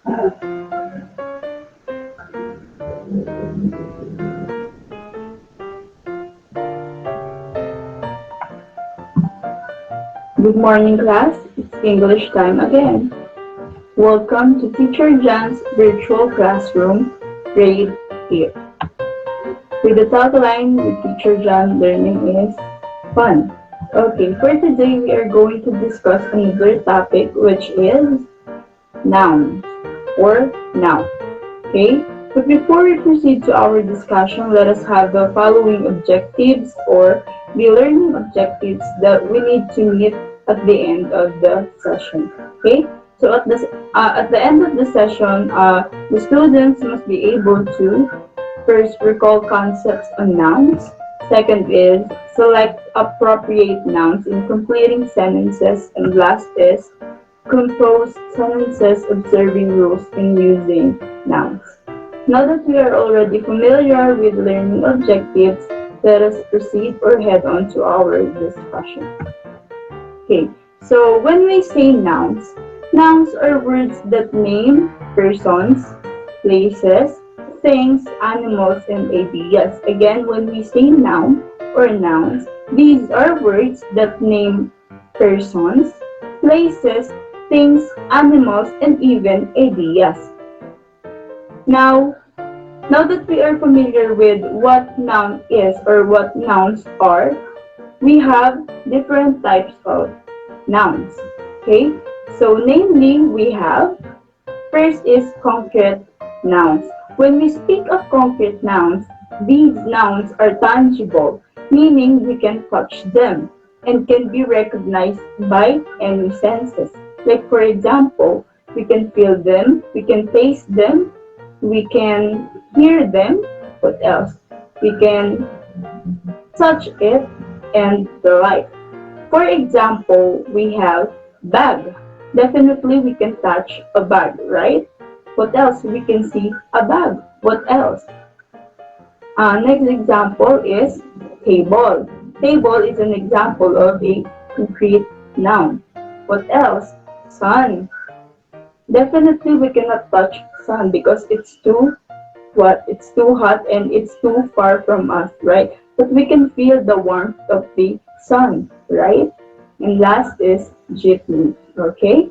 Good morning, class. It's English time again. Welcome to Teacher John's virtual classroom, grade 8. With the tagline with Teacher John, learning is fun. Okay, for today we are going to discuss another topic which is nouns or noun. Okay, but before we proceed to our discussion, let us have the following objectives or the learning objectives that we need to meet at the end of the session. Okay, so at the end of the session, the students must be able to first recall concepts on nouns. Second is select appropriate nouns in completing sentences, and last is compose sentences observing rules in using nouns. Now that we are already familiar with learning objectives, let us proceed or head on to our discussion. Okay, so when we say nouns, nouns are words that name persons, places, things, animals, and ideas. Again, when we say noun or nouns, these are words that name persons, places, things, animals, and even ideas. Now that we are familiar with what noun is or what nouns are, we have different types of nouns. Okay? So namely, we have, first is concrete nouns. When we speak of concrete nouns, these nouns are tangible, meaning we can touch them and can be recognized by any senses. Like for example, we can feel them, we can taste them, we can hear them. What else? We can touch it and the like. For example, we have bag. Definitely we can touch a bag, right? What else? We can see a bag. What else? Next example is table. Table is an example of a concrete noun. What else? Sun. Definitely we cannot touch sun because it's too it's too hot and it's too far from us, right? But we can feel the warmth of the sun, right? And last is jeepney, okay?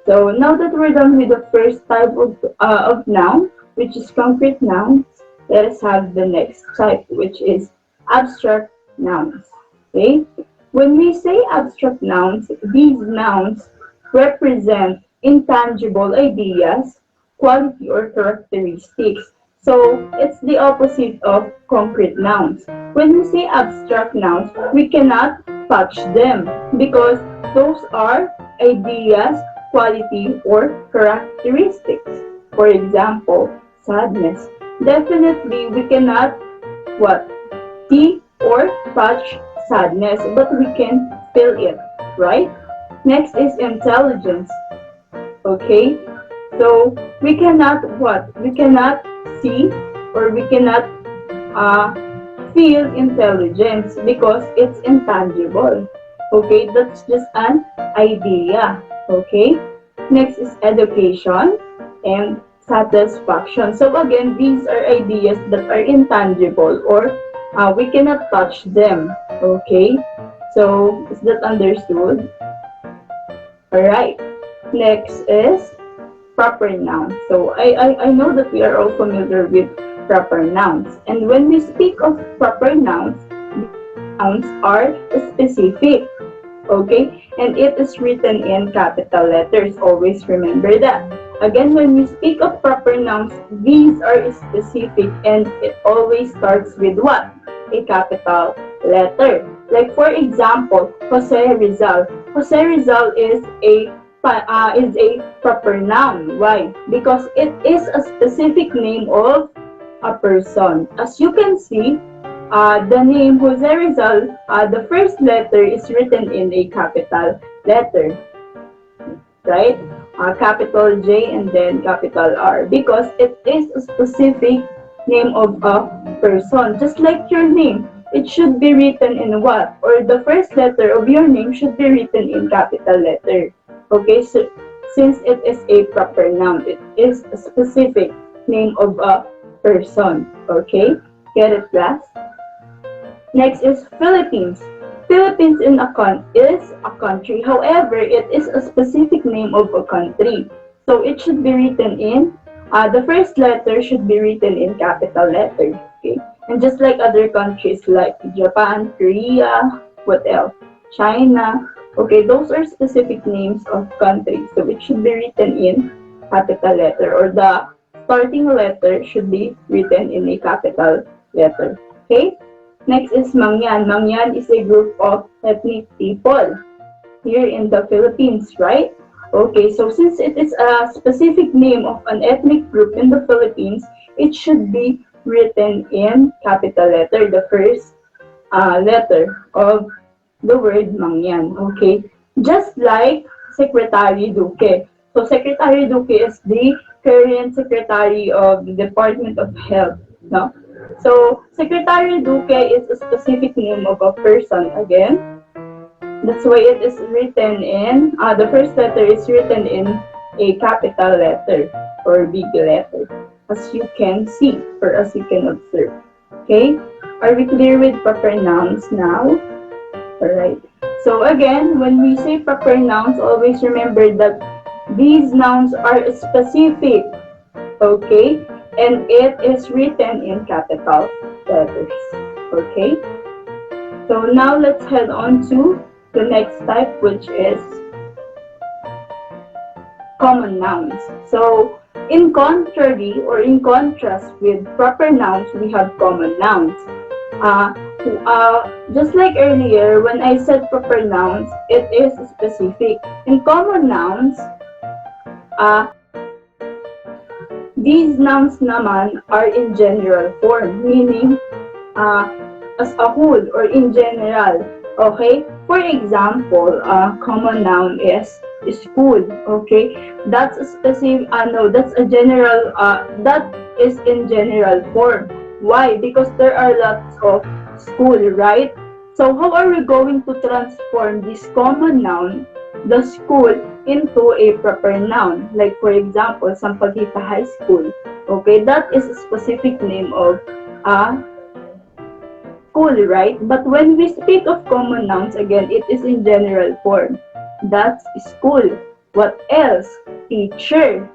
So now that we're done with the first type of noun, which is concrete nouns, let us have the next type, which is abstract nouns. Okay? When we say abstract nouns, these nouns represent intangible ideas, quality, or characteristics. So it's the opposite of concrete nouns. When we say abstract nouns, we cannot touch them because those are ideas, quality, or characteristics. For example, sadness. Definitely, we cannot what? See or touch sadness, but we can feel it, right? Next is intelligence. Okay? So, we cannot what? We cannot see or we cannot uh, feel intelligence because it's intangible. Okay? That's just an idea. Okay? Next is education and satisfaction. So again, these are ideas that are intangible or we cannot touch them. Okay? So, is that understood? Alright. Next is proper nouns. So, I know that we are all familiar with proper nouns. And when we speak of proper nouns, nouns are specific. Okay? And it is written in capital letters. Always remember that. Again, when we speak of proper nouns, these are specific and it always starts with what? A capital letter. Like for example, Jose Rizal. Jose Rizal is a proper noun. Why? Because it is a specific name of a person. As you can see, the name Jose Rizal, the first letter is written in a capital letter, right? Capital J and then capital R because it is a specific name of a person. Just like your name, it should be written in what? Or the first letter of your name should be written in capital letter. Okay, so since it is a proper noun. It is a specific name of a person. Okay? Get it, class? Next is Philippines. Philippines is a country. However, it is a specific name of a country. So it should be written in, the first letter should be written in capital letter. Okay? And just like other countries like Japan, Korea, what else? China. Okay, those are specific names of countries. So it should be written in capital letter, or the starting letter should be written in a capital letter. Okay? Next is Mangyan. Mangyan is a group of ethnic people here in the Philippines, right? Okay, so since it is a specific name of an ethnic group in the Philippines, it should be written in capital letter, the first letter of the word Mangyan. Okay, just like Secretary Duque. So Secretary Duque is the current Secretary of the Department of Health. No? So Secretary Duque is a specific name of a person again. That's why it is written in, the first letter is written in a capital letter or big letter, as you can see or as you can observe. Okay? Are we clear with proper nouns now? Alright. So again, when we say proper nouns, always remember that these nouns are specific. Okay? And it is written in capital letters. Okay? So now let's head on to the next type, which is common nouns. So in contrary or in contrast with proper nouns, we have common nouns. Just like earlier, when I said proper nouns, it is specific. In common nouns, these nouns naman are in general form, meaning as a whole or in general. Okay? For example, common noun is school. Okay? That's a specific, that's a general, that is in general form. Why? Because there are lots of school, right? So how are we going to transform this common noun, the school, into a proper noun? Like for example, Sampaguita High School. Okay? That is a specific name of a school, right? But when we speak of common nouns, again, it is in general form. That's school. What else? Teacher.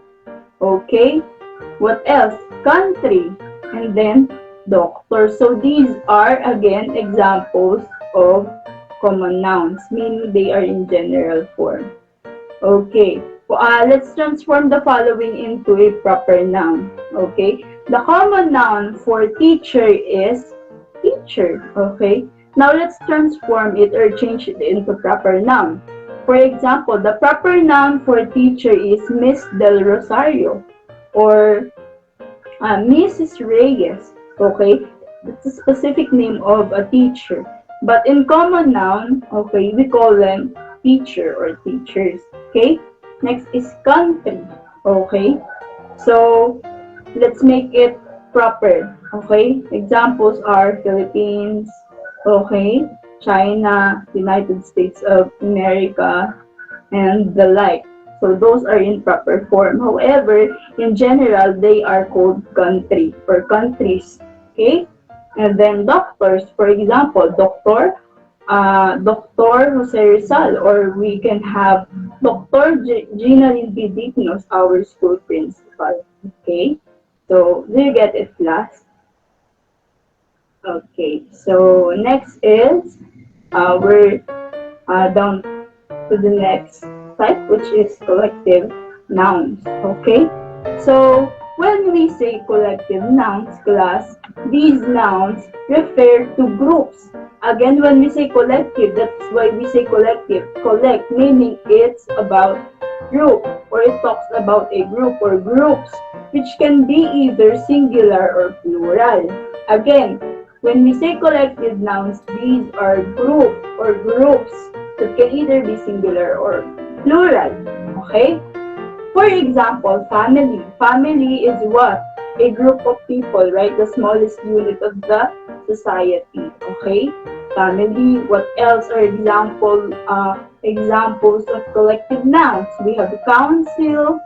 Okay? What else? Country. And then doctor. So these are, again, examples of common nouns, meaning they are in general form. Okay. Let's transform the following into a proper noun. Okay? The common noun for teacher is teacher. Okay? Now let's transform it or change it into proper noun. For example, the proper noun for teacher is Miss Del Rosario or Mrs. Reyes. Okay? That's a specific name of a teacher. But in common noun, okay, we call them teacher or teachers. Okay? Next is country. Okay? So, let's make it proper. Okay? Examples are Philippines, okay, China, United States of America, and the like. So those are in proper form. However, in general, they are called country or countries. Okay? And then doctors, for example, Dr. Rosario, or we can have Dr. Gina Dignos, our school principal. Okay? So, do you get it, class? Okay, so next is, we're down to the next type, which is collective nouns. Okay, so when we say collective nouns, class, these nouns refer to groups. Again, when we say collective, that's why we say collective. Collect, meaning it's about group, or it talks about a group or groups, which can be either singular or plural. Again, when we say collective nouns, these are group or groups that can either be singular or plural. Okay? For example, family. Family is what? A group of people, right? The smallest unit of the society. Okay? family. What else are examples of collective nouns? We have council,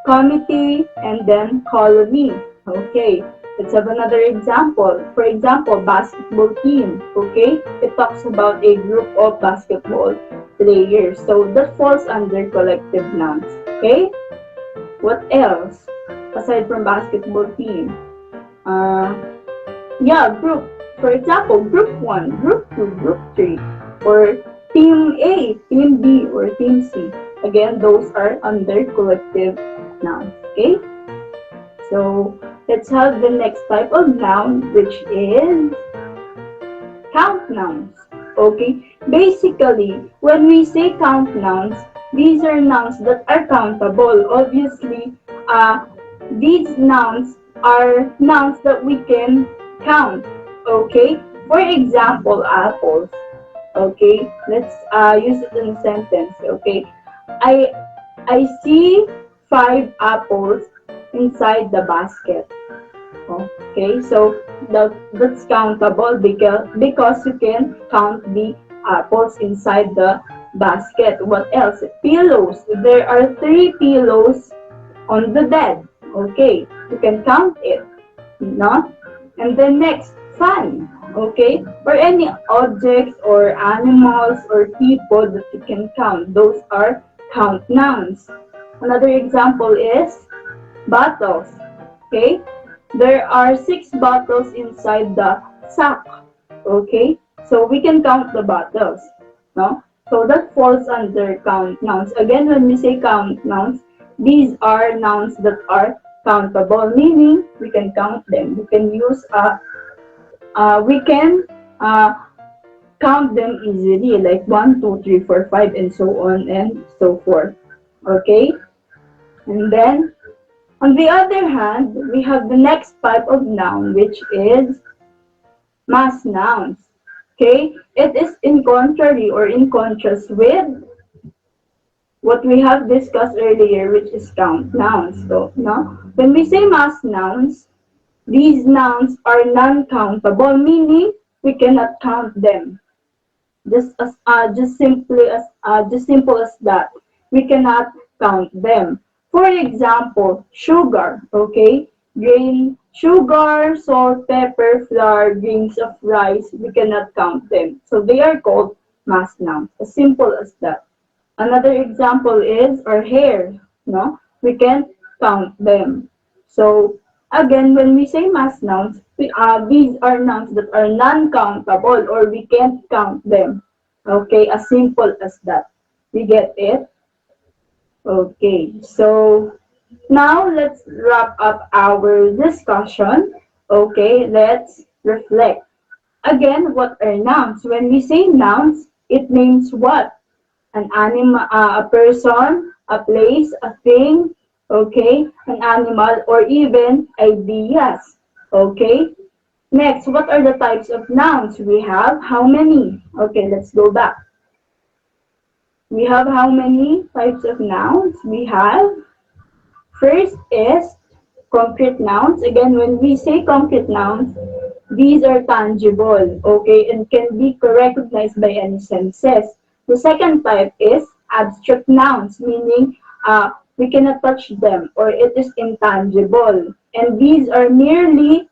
committee, and then colony. Okay, let's have another example. For example, basketball team. Okay, it talks about a group of basketball players. So that falls under collective nouns. Okay, what else aside from basketball team? Uh, yeah, group. For example, group 1, group 2, group 3, or team A, team B, or team C. Again, those are under collective nouns. Okay? So, let's have the next type of noun, which is count nouns. Okay? Basically, when we say count nouns, these are nouns that are countable. Obviously, these nouns are nouns that we can count. Okay? For example, apples. Okay? Let's use it in a sentence. Okay? I I see 5 apples inside the basket. Okay, so that's countable because you can count the apples inside the basket. What else? Pillows. There are 3 pillows on the bed. Okay, you can count it. No? And then next, fan. Okay, or any objects or animals or people that you can count. Those are count nouns. Another example is bottles. Okay, there are 6 bottles inside the sack. Okay, so we can count the bottles. No, so that falls under count nouns. Again, when we say count nouns, these are nouns that are countable, meaning we can count them. We can use we can uh, count them easily, like 1, 2, 3, 4, 5, and so on and so forth. Okay, and then on the other hand, we have the next type of noun, which is mass nouns. Okay, it is in contrary or in contrast with what we have discussed earlier, which is count nouns. So, no, when we say mass nouns, these nouns are non-countable, meaning we cannot count them. Just simple as that. We cannot count them. For example, sugar. Okay, grain, sugar, salt, pepper, flour, grains of rice. We cannot count them. So they are called mass nouns. As simple as that. Another example is our hair. No, we can count them. So again, when we say mass nouns, these are nouns that are non-countable or we can't count them. Okay, as simple as that. We get it? Okay, so now let's wrap up our discussion. Okay, let's reflect. Again, what are nouns? When we say nouns, it means what? An animal, a person, a place, a thing, okay, an animal, or even ideas. Okay. Next, what are the types of nouns? We have how many? Okay, let's go back. We have how many types of nouns? We have first is concrete nouns. Again, when we say concrete nouns, these are tangible, okay, and can be recognized by any senses. The second type is abstract nouns, meaning we cannot touch them or it is intangible. And these are merely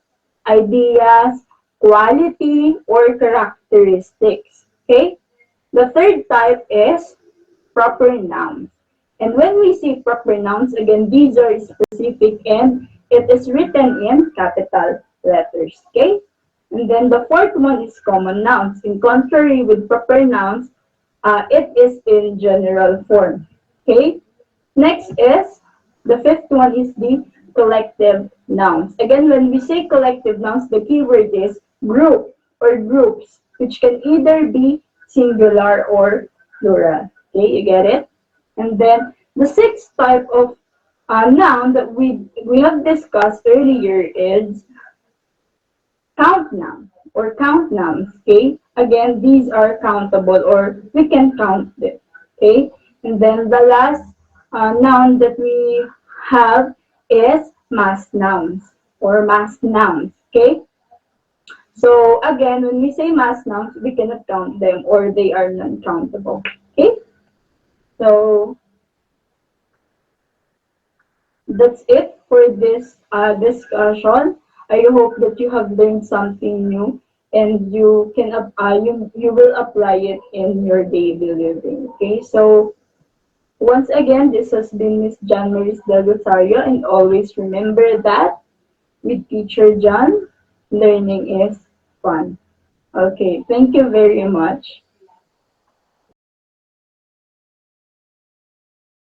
ideas, quality, or characteristics. Okay? The third type is proper nouns. And when we say proper nouns, again, these are specific and it is written in capital letters. Okay? And then the fourth one is common nouns. In contrary with proper nouns, it is in general form. Okay? Next is, the fifth one is the collective nouns. Again, when we say collective nouns, the keyword is group or groups, which can either be singular or plural. Okay, you get it? And then the sixth type of noun that we have discussed earlier is count noun or count nouns. Okay, again, these are countable or we can count them. Okay, and then the last noun that we have is mass nouns or mass nouns. Okay, So again, when we say mass nouns, we cannot count them or they are non-countable. Okay? So that's it for this discussion. I hope that you have learned something new and you will apply it in your daily living. Okay? So once again, this has been Miss John Maris Del Rosario, and always remember that with Teacher John, learning is fun. Okay, thank you very much.